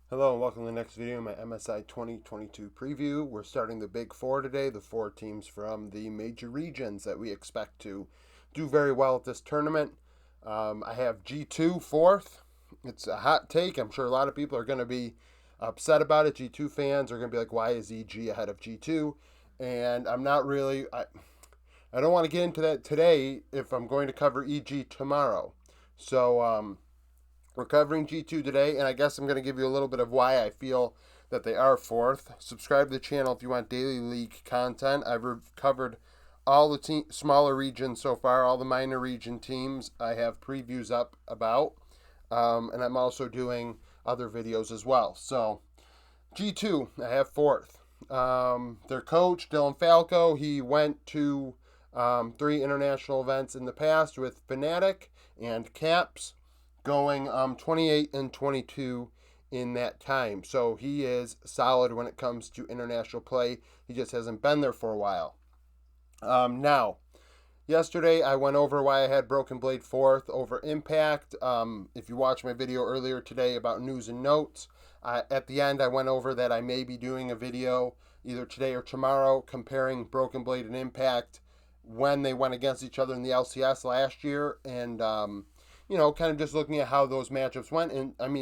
Hello and welcome to the next video, my MSI 2022 preview. We're starting the Big Four today, the four teams from the major regions that we expect to do very well at this tournament. I have G2 fourth. It's a hot take. I'm sure a lot of people are going to be upset about it. G2 fans are going to be like, why is EG ahead of G2? And I'm not really, I don't want to get into that today if I'm going to cover EG tomorrow. So, we're covering G2 today, and I guess I'm going to give you a little bit of why I feel that they are fourth. Subscribe to the channel if you want daily league content. I've covered all the smaller regions so far, all the minor region teams. I have previews up about, and I'm also doing other videos as well. So, G2, I have fourth. Their coach, Dylan Falco, he went to 3 international events in the past with Fnatic and Caps, going 28 and 22 in that time. So he is solid when it comes to international play. He just hasn't been there for a while. Now, yesterday I went over why I had Broken Blade fourth over Impact. If you watched my video earlier today about news and notes, at the end I went over that I may be doing a video either today or tomorrow comparing Broken Blade and Impact when they went against each other in the LCS last year, and kind of just looking at how those matchups went. And I'm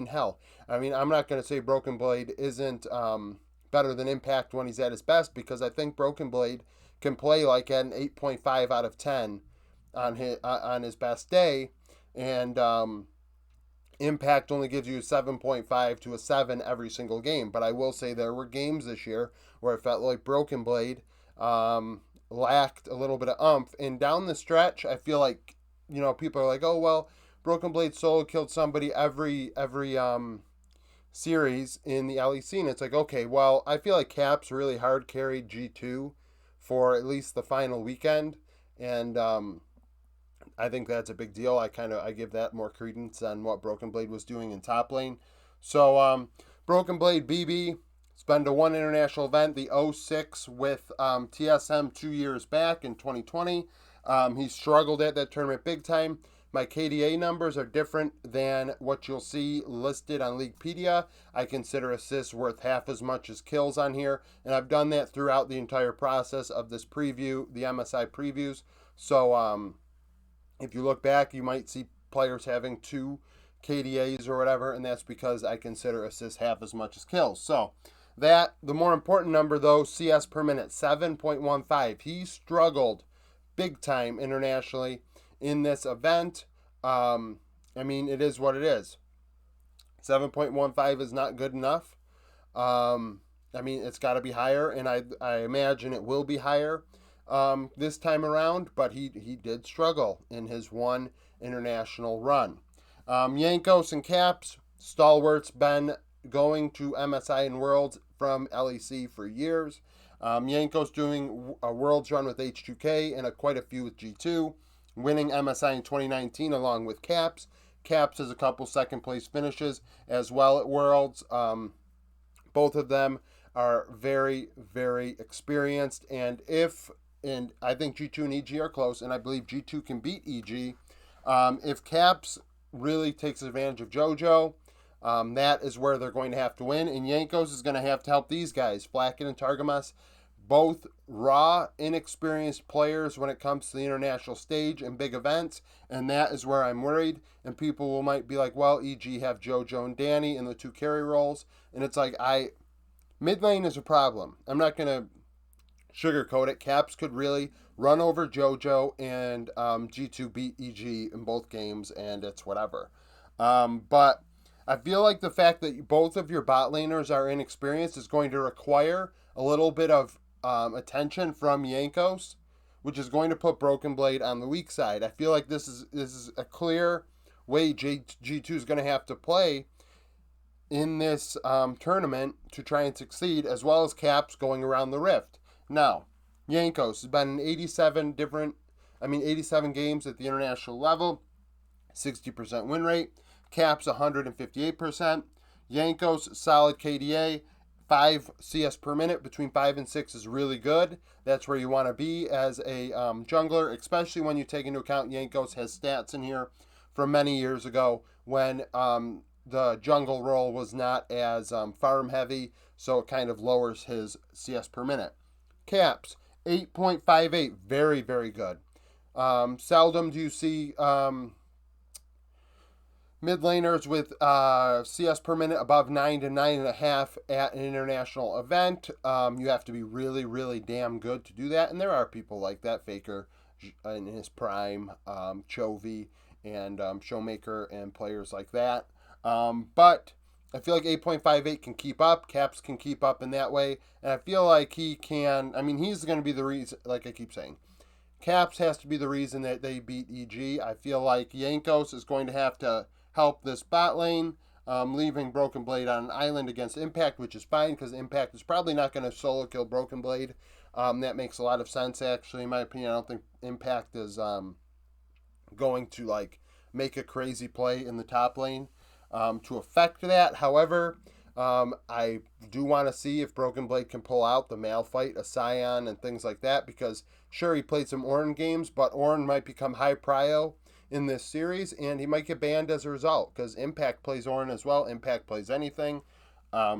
not going to say Broken Blade isn't better than Impact when he's at his best, because I think Broken Blade can play like at an 8.5 out of 10 on his best day, and Impact only gives you a 7.5 to a 7 every single game. But I will say there were games this year where it felt like Broken Blade lacked a little bit of oomph. And down the stretch, I feel like, people are like, oh, well, Broken Blade solo killed somebody every series in the LEC, and it's like, okay, well, I feel like Caps really hard carried G2 for at least the final weekend, and I think that's a big deal. I give that more credence than what Broken Blade was doing in top lane. So Broken Blade BB, it's been to one international event, the 06 with TSM 2 years back in 2020. He struggled at that tournament big time. My KDA numbers are different than what you'll see listed on Leaguepedia. I consider assists worth half as much as kills on here, and I've done that throughout the entire process of this preview, the MSI previews. So if you look back, you might see players having 2 KDAs or whatever, and that's because I consider assists half as much as kills. So the more important number though, CS per minute, 7.15. He struggled big time internationally in this event. It is what it is. 7.15 is not good enough. It's got to be higher, and I imagine it will be higher this time around, but he did struggle in his one international run. Jankos and Caps, stalwarts, been going to MSI and Worlds from LEC for years. Jankos doing a Worlds run with H2K and quite a few with G2, winning MSI in 2019 along with Caps. Caps has a couple second place finishes as well at Worlds. Both of them are very, very experienced, and I think G2 and EG are close, and I believe G2 can beat EG. If Caps really takes advantage of JoJo, that is where they're going to have to win, and Jankos is going to have to help these guys, Flacken and Targamas, both raw, inexperienced players when it comes to the international stage and big events, and that is where I'm worried. And people might be like, well, EG have JoJo and Danny in the 2 carry roles, and it's like, mid lane is a problem. I'm not going to sugarcoat it. Caps could really run over JoJo, and G2 beat EG in both games, and it's whatever. But I feel like the fact that both of your bot laners are inexperienced is going to require a little bit of attention from Jankos, which is going to put Broken Blade on the weak side. I feel like this is a clear way G2 is going to have to play in this tournament to try and succeed, as well as Caps going around the rift. Now, Jankos has been in 87 games at the international level, 60% win rate. Caps 158%. Jankos solid KDA, 5 CS per minute, between 5 and 6 is really good. That's where you want to be as a jungler, especially when you take into account Jankos has stats in here from many years ago when the jungle role was not as farm heavy, so it kind of lowers his CS per minute. Caps 8.58, very very good. Seldom do you see mid laners with CS per minute above 9 to 9.5 at an international event. You have to be really, really damn good to do that. And there are people like that, Faker in his prime, Chovy, and Showmaker, and players like that. But I feel like 8.58 can keep up. Caps can keep up in that way. And I feel like he can. I mean, he's going to be the reason, like I keep saying. Caps has to be the reason that they beat EG. I feel like Jankos is going to have to help this bot lane, leaving Broken Blade on an island against Impact, which is fine because Impact is probably not going to solo kill Broken Blade. That makes a lot of sense, actually, in my opinion. I don't think Impact is going to like make a crazy play in the top lane to affect that. However, I do want to see if Broken Blade can pull out the Malphite, a Scion, and things like that, because sure, he played some Ornn games, but Ornn might become high prio in this series, and he might get banned as a result, because Impact plays Ornn as well. Impact plays anything. I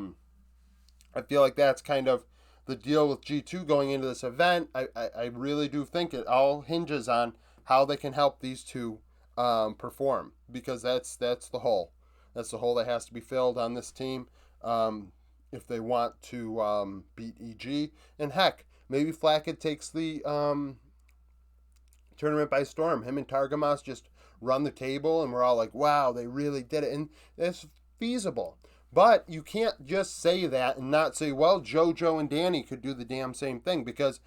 feel like that's kind of the deal with G2 going into this event. I really do think it all hinges on how they can help these two perform, because that's the hole. That's the hole that has to be filled on this team if they want to beat EG. And heck, maybe Flackett takes the tournament by storm. Him and Targamas just run the table, and we're all like, wow, they really did it. And it's feasible. But you can't just say that and not say, well, JoJo and Danny could do the damn same thing, because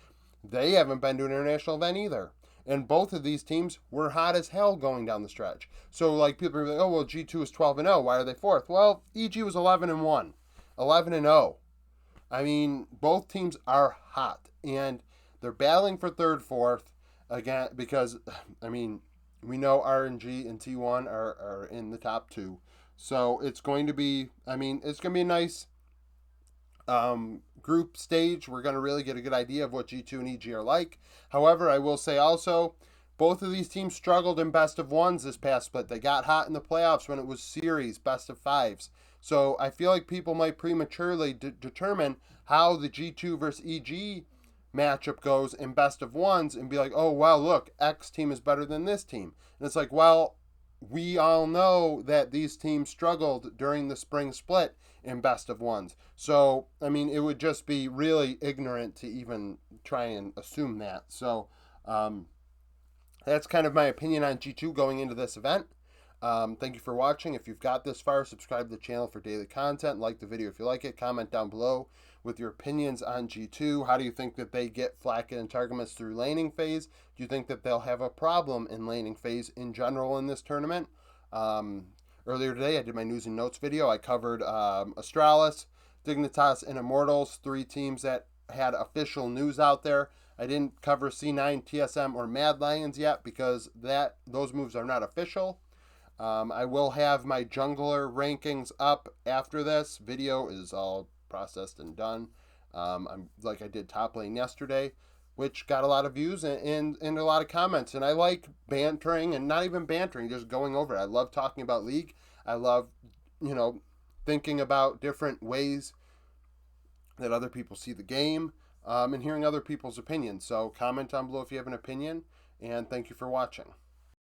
they haven't been to an international event either. And both of these teams were hot as hell going down the stretch. So, like, people are like, oh, well, G2 is 12-0. Why are they fourth? Well, EG was 11-1, 11-0. I mean, both teams are hot, and they're battling for third, fourth, again, because, I mean, we know RNG and T1 are in the top two. So it's going to be, I mean, it's going to be a nice group stage. We're going to really get a good idea of what G2 and EG are like. However, I will say also, both of these teams struggled in best of ones this past split. They got hot in the playoffs when it was series, best of fives. So I feel like people might prematurely determine how the G2 versus EG matchup goes in best of ones and be like, oh, wow, look, X team is better than this team. And it's like, well, we all know that these teams struggled during the spring split in best of ones. So, I mean, it would just be really ignorant to even try and assume that. So, that's kind of my opinion on G2 going into this event. Thank you for watching. If you've got this far, subscribe to the channel for daily content. Like the video if you like it. Comment down below with your opinions on G2. How do you think that they get Flackett and Targamas through laning phase? Do you think that they'll have a problem in laning phase in general in this tournament? Earlier today, I did my news and notes video. I covered Astralis, Dignitas, and Immortals, three teams that had official news out there. I didn't cover C9, TSM, or Mad Lions yet because those moves are not official. I will have my jungler rankings up after this. Video is all processed and done. I'm like I did top lane yesterday, which got a lot of views and a lot of comments. And I like bantering, and not even bantering, just going over it. I love talking about League. I love, thinking about different ways that other people see the game, and hearing other people's opinions. So comment down below if you have an opinion, and thank you for watching.